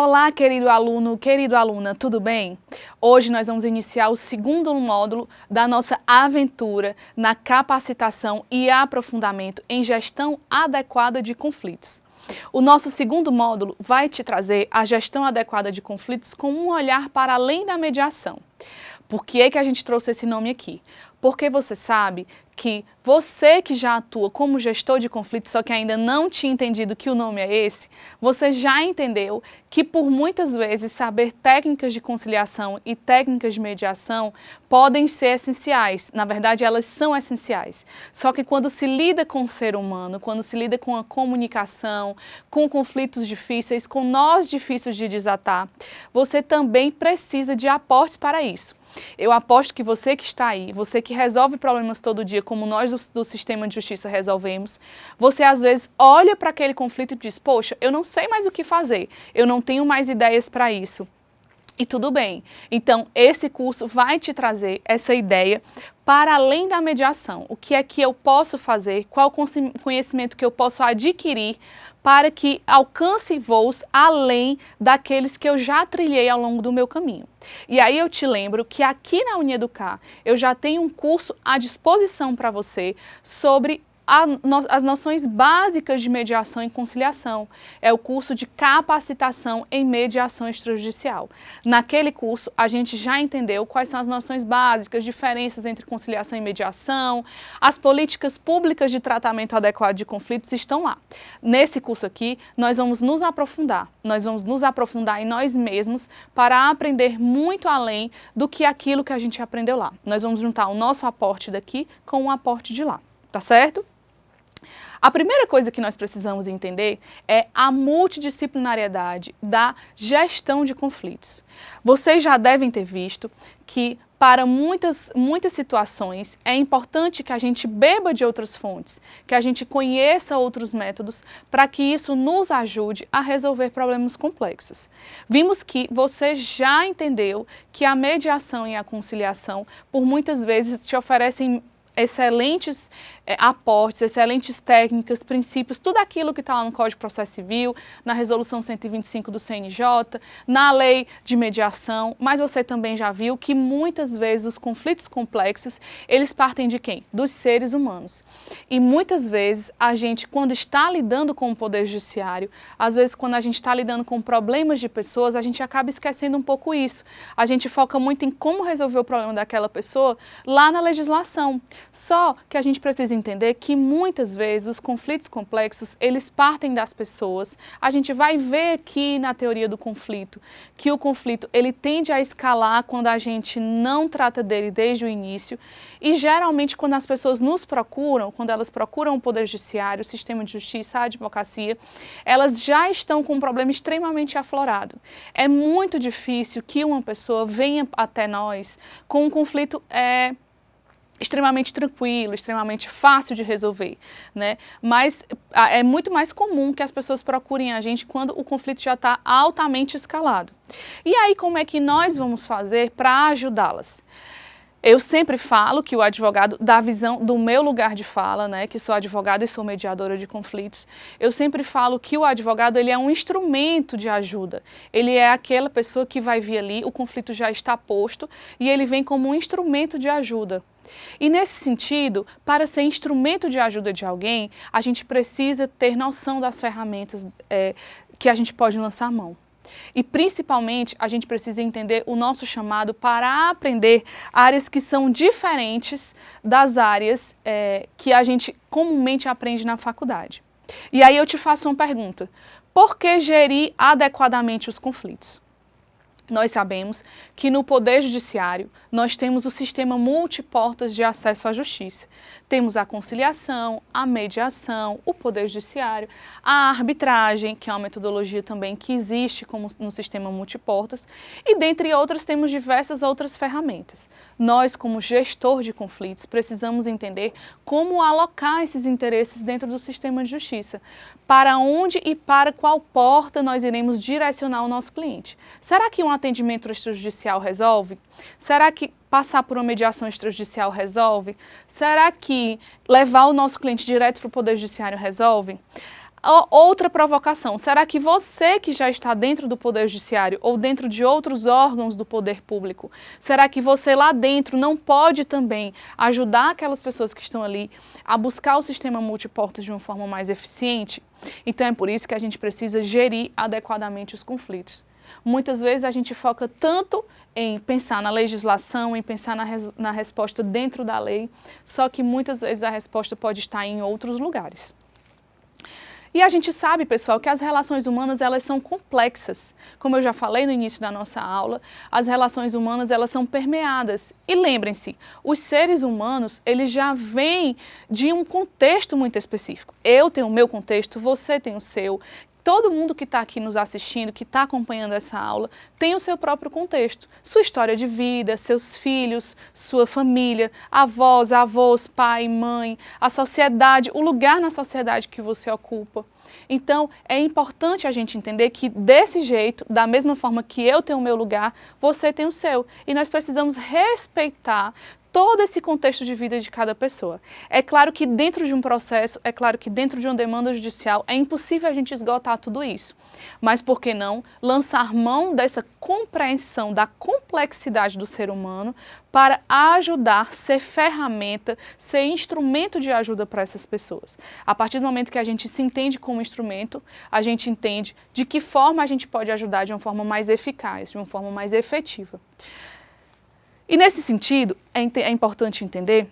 Olá, querido aluno, querida aluna, tudo bem? Hoje nós vamos iniciar o segundo módulo da nossa aventura na capacitação e aprofundamento em gestão adequada de conflitos. O nosso segundo módulo vai te trazer a gestão adequada de conflitos com um olhar para além da mediação. Por que é que a gente trouxe esse nome aqui? Porque você sabe que você que já atua como gestor de conflitos, só que ainda não tinha entendido que o nome é esse, você já entendeu que por muitas vezes saber técnicas de conciliação e técnicas de mediação podem ser essenciais. Na verdade, elas são essenciais. Só que quando se lida com o ser humano, quando se lida com a comunicação, com conflitos difíceis, com nós difíceis de desatar, você também precisa de aportes para isso. Eu aposto que você que está aí, você que resolve problemas todo dia, como nós do sistema de justiça resolvemos, você às vezes olha para aquele conflito e diz, poxa, eu não sei mais o que fazer, eu não tenho mais ideias para isso. E tudo bem. Então, esse curso vai te trazer essa ideia para além da mediação. O que é que eu posso fazer, qual conhecimento que eu posso adquirir para que alcance voos além daqueles que eu já trilhei ao longo do meu caminho. E aí eu te lembro que aqui na Unieducar eu já tenho um curso à disposição para você sobre as noções básicas de mediação e conciliação. É o curso de capacitação em mediação extrajudicial. Naquele curso, a gente já entendeu quais são as noções básicas, diferenças entre conciliação e mediação, as políticas públicas de tratamento adequado de conflitos estão lá. Nesse curso aqui, nós vamos nos aprofundar em nós mesmos para aprender muito além do que aquilo que a gente aprendeu lá. Nós vamos juntar o nosso aporte daqui com o aporte de lá, tá certo? A primeira coisa que nós precisamos entender é a multidisciplinariedade da gestão de conflitos. Vocês já devem ter visto que para muitas situações é importante que a gente beba de outras fontes, que a gente conheça outros métodos para que isso nos ajude a resolver problemas complexos. Vimos que você já entendeu que a mediação e a conciliação por muitas vezes te oferecem excelentes aportes, excelentes técnicas, princípios, tudo aquilo que está lá no Código de Processo Civil, na Resolução 125 do CNJ, na Lei de Mediação, mas você também já viu que muitas vezes os conflitos complexos, eles partem de quem? Dos seres humanos. E muitas vezes a gente, quando está lidando com o Poder Judiciário, às vezes quando a gente está lidando com problemas de pessoas, a gente acaba esquecendo um pouco isso. A gente foca muito em como resolver o problema daquela pessoa lá na legislação. Só que a gente precisa entender que muitas vezes os conflitos complexos, eles partem das pessoas. A gente vai ver aqui na teoria do conflito que o conflito ele tende a escalar quando a gente não trata dele desde o início e geralmente quando as pessoas nos procuram, quando elas procuram o Poder Judiciário, o sistema de justiça, a advocacia, elas já estão com um problema extremamente aflorado. É muito difícil que uma pessoa venha até nós com um conflito extremamente tranquilo, extremamente fácil de resolver, né? Mas é muito mais comum que as pessoas procurem a gente quando o conflito já está altamente escalado. E aí, como é que nós vamos fazer para ajudá-las? Eu sempre falo que o advogado, da visão do meu lugar de fala, né, que sou advogada e sou mediadora de conflitos, eu sempre falo que o advogado ele é um instrumento de ajuda. Ele é aquela pessoa que vai vir ali, o conflito já está posto e ele vem como um instrumento de ajuda. E nesse sentido, para ser instrumento de ajuda de alguém, a gente precisa ter noção das ferramentas que a gente pode lançar mão. E principalmente a gente precisa entender o nosso chamado para aprender áreas que são diferentes das áreas que a gente comumente aprende na faculdade. E aí eu te faço uma pergunta, por que gerir adequadamente os conflitos? Nós sabemos que no Poder Judiciário nós temos o sistema multiportas de acesso à justiça. Temos a conciliação, a mediação, o Poder Judiciário, a arbitragem, que é uma metodologia também que existe como no sistema multiportas, e dentre outras temos diversas outras ferramentas. Nós, como gestor de conflitos, precisamos entender como alocar esses interesses dentro do sistema de justiça. Para onde e para qual porta nós iremos direcionar o nosso cliente. Será que um atendimento extrajudicial resolve? Será que passar por uma mediação extrajudicial resolve? Será que levar o nosso cliente direto para o Poder Judiciário resolve? Outra provocação, será que você que já está dentro do Poder Judiciário ou dentro de outros órgãos do poder público, será que você lá dentro não pode também ajudar aquelas pessoas que estão ali a buscar o sistema multiportas de uma forma mais eficiente? Então é por isso que a gente precisa gerir adequadamente os conflitos. Muitas vezes a gente foca tanto em pensar na legislação, em pensar na resposta dentro da lei, só que muitas vezes a resposta pode estar em outros lugares. E a gente sabe, pessoal, que as relações humanas, elas são complexas. Como eu já falei no início da nossa aula, as relações humanas, elas são permeadas. E lembrem-se, os seres humanos, eles já vêm de um contexto muito específico. Eu tenho o meu contexto, você tem o seu. Todo mundo que está aqui nos assistindo, que está acompanhando essa aula, tem o seu próprio contexto. Sua história de vida, seus filhos, sua família, avós, pai, mãe, a sociedade, o lugar na sociedade que você ocupa. Então, é importante a gente entender que desse jeito, da mesma forma que eu tenho o meu lugar, você tem o seu. E nós precisamos respeitar todo esse contexto de vida de cada pessoa. É claro que dentro de um processo, é claro que dentro de uma demanda judicial, é impossível a gente esgotar tudo isso. Mas por que não lançar mão dessa compreensão da complexidade do ser humano para ajudar, ser ferramenta, ser instrumento de ajuda para essas pessoas? A partir do momento que a gente se entende como instrumento, a gente entende de que forma a gente pode ajudar de uma forma mais eficaz, de uma forma mais efetiva. E nesse sentido, é importante entender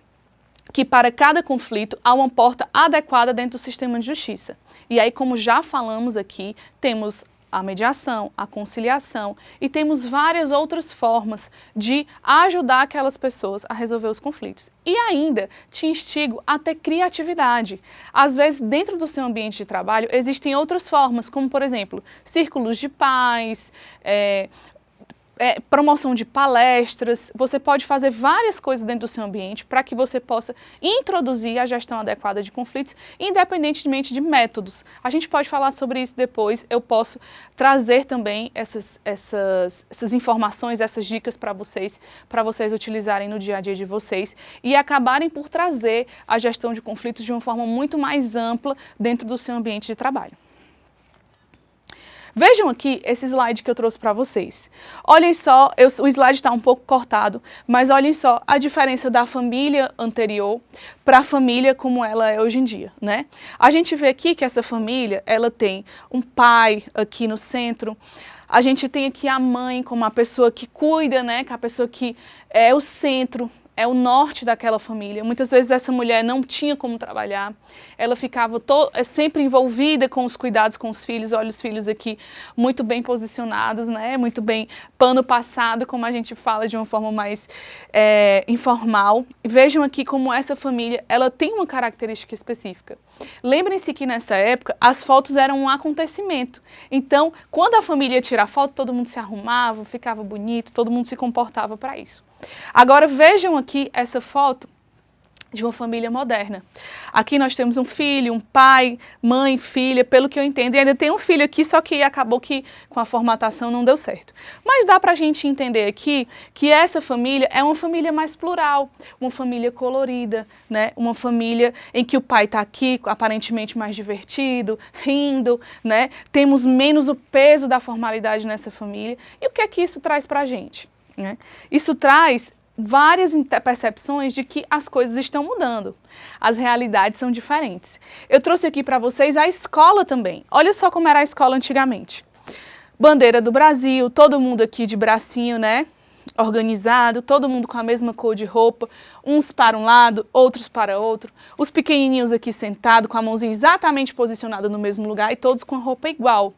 que para cada conflito há uma porta adequada dentro do sistema de justiça. E aí, como já falamos aqui, temos a mediação, a conciliação e temos várias outras formas de ajudar aquelas pessoas a resolver os conflitos. E ainda te instigo a ter criatividade. Às vezes, dentro do seu ambiente de trabalho, existem outras formas, como, por exemplo, círculos de paz, promoção de palestras. Você pode fazer várias coisas dentro do seu ambiente para que você possa introduzir a gestão adequada de conflitos, independentemente de métodos. A gente pode falar sobre isso depois, eu posso trazer também essas informações, essas dicas para vocês utilizarem no dia a dia de vocês e acabarem por trazer a gestão de conflitos de uma forma muito mais ampla dentro do seu ambiente de trabalho. Vejam aqui esse slide que eu trouxe para vocês. Olhem só, o slide está um pouco cortado, mas olhem só a diferença da família anterior para a família como ela é hoje em dia, né? A gente vê aqui que essa família, ela tem um pai aqui no centro, a gente tem aqui a mãe como a pessoa que cuida, né? Que é a pessoa que é o centro, é o norte daquela família. Muitas vezes essa mulher não tinha como trabalhar, ela ficava sempre envolvida com os cuidados com os filhos. Olha os filhos aqui muito bem posicionados, né? Muito bem pano passado, como a gente fala de uma forma mais informal. Vejam aqui como essa família, ela tem uma característica específica. Lembrem-se que nessa época as fotos eram um acontecimento. Então, quando a família ia tirar foto, todo mundo se arrumava, ficava bonito, todo mundo se comportava para isso. Agora vejam aqui essa foto de uma família moderna. Aqui nós temos um filho, um pai, mãe, filha, pelo que eu entendo, e ainda tem um filho aqui, só que acabou que com a formatação não deu certo. Mas dá pra gente entender aqui que essa família é uma família mais plural, uma família colorida, né? Uma família em que o pai está aqui aparentemente mais divertido, rindo, né? Temos menos o peso da formalidade nessa família. E o que é que isso traz pra gente, né? Isso traz várias percepções de que as coisas estão mudando, as realidades são diferentes. Eu trouxe aqui para vocês a escola também. Olha só como era a escola antigamente. Bandeira do Brasil, todo mundo aqui de bracinho, né? Organizado, todo mundo com a mesma cor de roupa, uns para um lado, outros para outro, os pequenininhos aqui sentados com a mãozinha exatamente posicionada no mesmo lugar e todos com a roupa igual.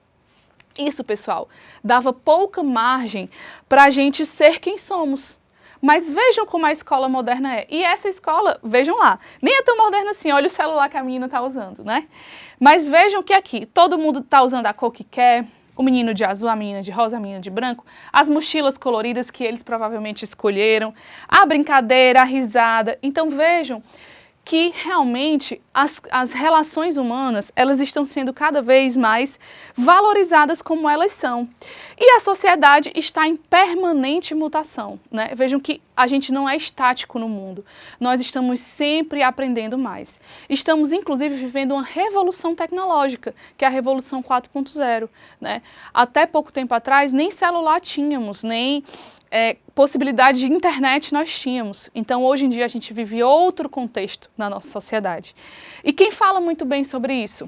Isso, pessoal, dava pouca margem para a gente ser quem somos. Mas vejam como a escola moderna é. E essa escola, vejam lá, nem é tão moderna assim, olha o celular que a menina está usando, né? Mas vejam que aqui, todo mundo está usando a cor que quer, o menino de azul, a menina de rosa, a menina de branco, as mochilas coloridas que eles provavelmente escolheram, a brincadeira, a risada. Então vejam que realmente as relações humanas, elas estão sendo cada vez mais valorizadas como elas são. E a sociedade está em permanente mutação, né? Vejam que a gente não é estático no mundo, nós estamos sempre aprendendo mais. Estamos, inclusive, vivendo uma revolução tecnológica, que é a Revolução 4.0, né? Até pouco tempo atrás, nem celular tínhamos, nem possibilidade de internet nós tínhamos. Então, hoje em dia, a gente vive outro contexto na nossa sociedade. E quem fala muito bem sobre isso?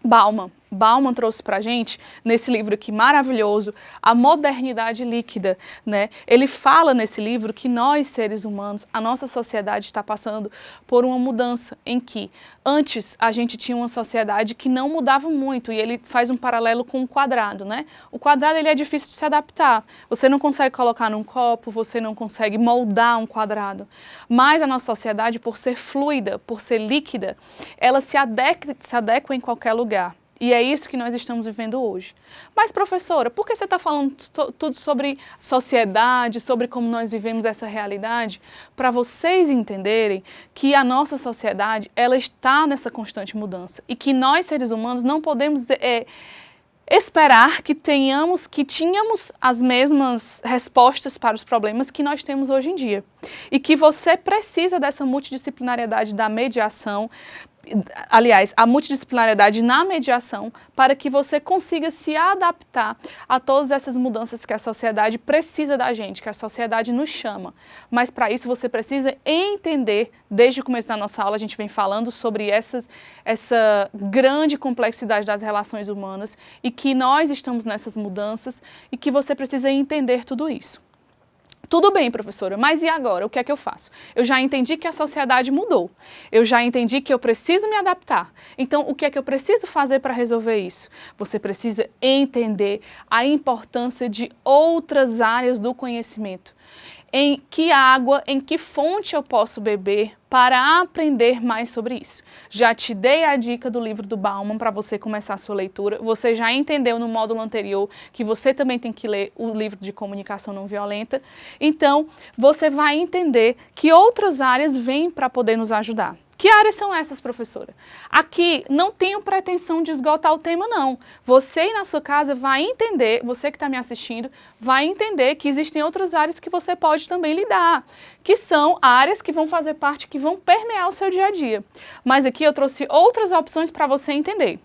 Bauman. Bauman trouxe para a gente, nesse livro aqui maravilhoso, A Modernidade Líquida, né? Ele fala nesse livro que nós, seres humanos, a nossa sociedade está passando por uma mudança em que antes a gente tinha uma sociedade que não mudava muito, e ele faz um paralelo com o quadrado, né? O quadrado, ele é difícil de se adaptar. Você não consegue colocar num copo, você não consegue moldar um quadrado. Mas a nossa sociedade, por ser fluida, por ser líquida, ela se adequa em qualquer lugar. E é isso que nós estamos vivendo hoje. Mas, professora, por que você está falando tudo sobre sociedade, sobre como nós vivemos essa realidade? Para vocês entenderem que a nossa sociedade, ela está nessa constante mudança. E que nós, seres humanos, não podemos esperar que tínhamos as mesmas respostas para os problemas que nós temos hoje em dia. E que você precisa dessa multidisciplinariedade da mediação, aliás, a multidisciplinariedade na mediação, para que você consiga se adaptar a todas essas mudanças que a sociedade precisa da gente, que a sociedade nos chama. Mas para isso você precisa entender, desde o começo da nossa aula a gente vem falando sobre essa grande complexidade das relações humanas e que nós estamos nessas mudanças e que você precisa entender tudo isso. Tudo bem, professora, mas e agora? O que é que eu faço? Eu já entendi que a sociedade mudou. Eu já entendi que eu preciso me adaptar. Então, o que é que eu preciso fazer para resolver isso? Você precisa entender a importância de outras áreas do conhecimento. Em que água, em que fonte eu posso beber para aprender mais sobre isso. Já te dei a dica do livro do Bauman para você começar a sua leitura. Você já entendeu no módulo anterior que você também tem que ler o livro de comunicação não violenta. Então, você vai entender que outras áreas vêm para poder nos ajudar. Que áreas são essas, professora? Aqui não tenho pretensão de esgotar o tema, não. Você aí na sua casa vai entender, você que está me assistindo, vai entender que existem outras áreas que você pode também lidar, que são áreas que vão fazer parte, que vão permear o seu dia a dia. Mas aqui eu trouxe outras opções para você entender.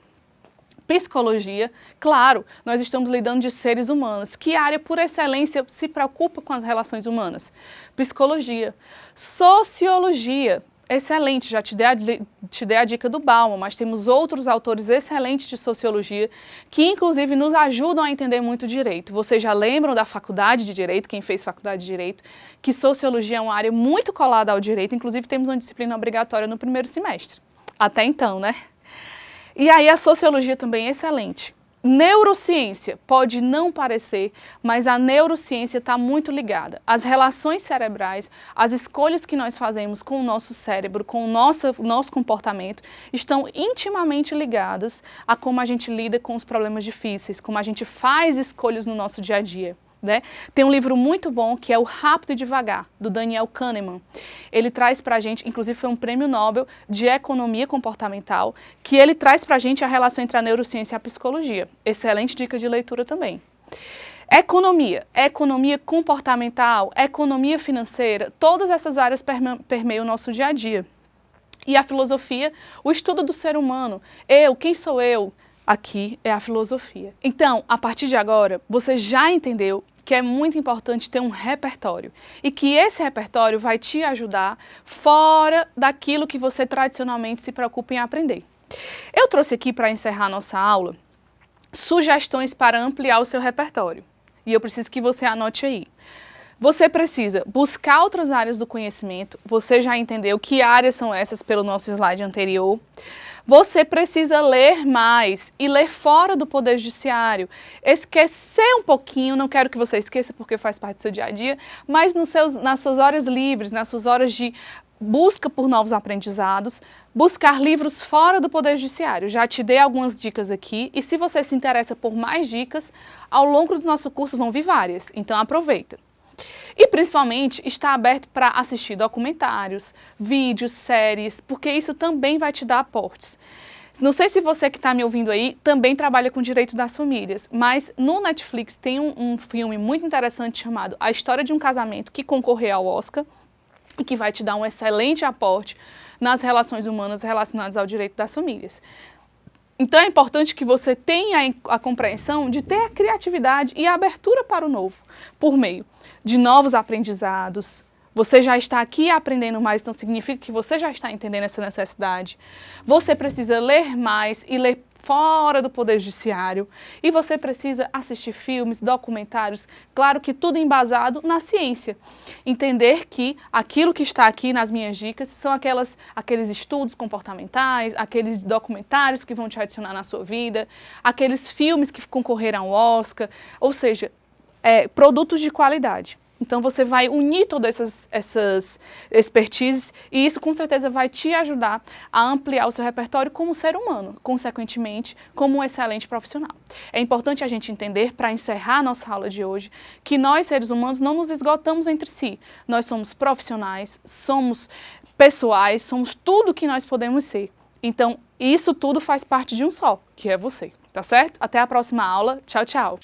Psicologia, claro, nós estamos lidando de seres humanos. Que área, por excelência, se preocupa com as relações humanas? Psicologia. Sociologia. Excelente, já te dei a dica do Bauman, mas temos outros autores excelentes de sociologia que inclusive nos ajudam a entender muito direito. Vocês já lembram da faculdade de direito, quem fez faculdade de direito, que sociologia é uma área muito colada ao direito, inclusive temos uma disciplina obrigatória no primeiro semestre. Até então, né? E aí a sociologia também é excelente. Neurociência, pode não parecer, mas a neurociência está muito ligada. As relações cerebrais, as escolhas que nós fazemos com o nosso cérebro, com o nosso comportamento, estão intimamente ligadas a como a gente lida com os problemas difíceis, como a gente faz escolhas no nosso dia a dia. Né? Tem um livro muito bom que é o Rápido e Devagar, do Daniel Kahneman. Ele traz para a gente, inclusive foi um prêmio Nobel de Economia Comportamental, que ele traz para a gente a relação entre a neurociência e a psicologia. Excelente dica de leitura também. Economia, economia comportamental, economia financeira, todas essas áreas permeiam o nosso dia a dia. E a filosofia, o estudo do ser humano. Quem sou eu? Aqui é a filosofia. Então, a partir de agora, você já entendeu que é muito importante ter um repertório e que esse repertório vai te ajudar fora daquilo que você tradicionalmente se preocupa em aprender. Eu trouxe aqui para encerrar nossa aula sugestões para ampliar o seu repertório e eu preciso que você anote aí. Você precisa buscar outras áreas do conhecimento, você já entendeu que áreas são essas pelo nosso slide anterior. Você precisa ler mais e ler fora do Poder Judiciário. Esquecer um pouquinho, não quero que você esqueça porque faz parte do seu dia a dia, mas nas suas horas livres, nas suas horas de busca por novos aprendizados, buscar livros fora do Poder Judiciário. Já te dei algumas dicas aqui e se você se interessa por mais dicas, ao longo do nosso curso vão vir várias, então aproveita. E principalmente está aberto para assistir documentários, vídeos, séries, porque isso também vai te dar aportes. Não sei se você que está me ouvindo aí também trabalha com direito das famílias, mas no Netflix tem um filme muito interessante chamado A História de um Casamento, que concorreu ao Oscar e que vai te dar um excelente aporte nas relações humanas relacionadas ao direito das famílias. Então é importante que você tenha a compreensão de ter a criatividade e a abertura para o novo, por meio de novos aprendizados. Você já está aqui aprendendo mais, então significa que você já está entendendo essa necessidade. Você precisa ler mais e ler fora do Poder Judiciário. E você precisa assistir filmes, documentários, claro que tudo embasado na ciência. Entender que aquilo que está aqui nas minhas dicas são aqueles estudos comportamentais, aqueles documentários que vão te adicionar na sua vida, aqueles filmes que concorreram ao Oscar, ou seja, produtos de qualidade. Então você vai unir todas essas expertises e isso com certeza vai te ajudar a ampliar o seu repertório como ser humano, consequentemente como um excelente profissional. É importante a gente entender, para encerrar a nossa aula de hoje, que nós seres humanos não nos esgotamos entre si. Nós somos profissionais, somos pessoais, somos tudo que nós podemos ser. Então isso tudo faz parte de um só, que é você, tá certo? Até a próxima aula. Tchau, tchau!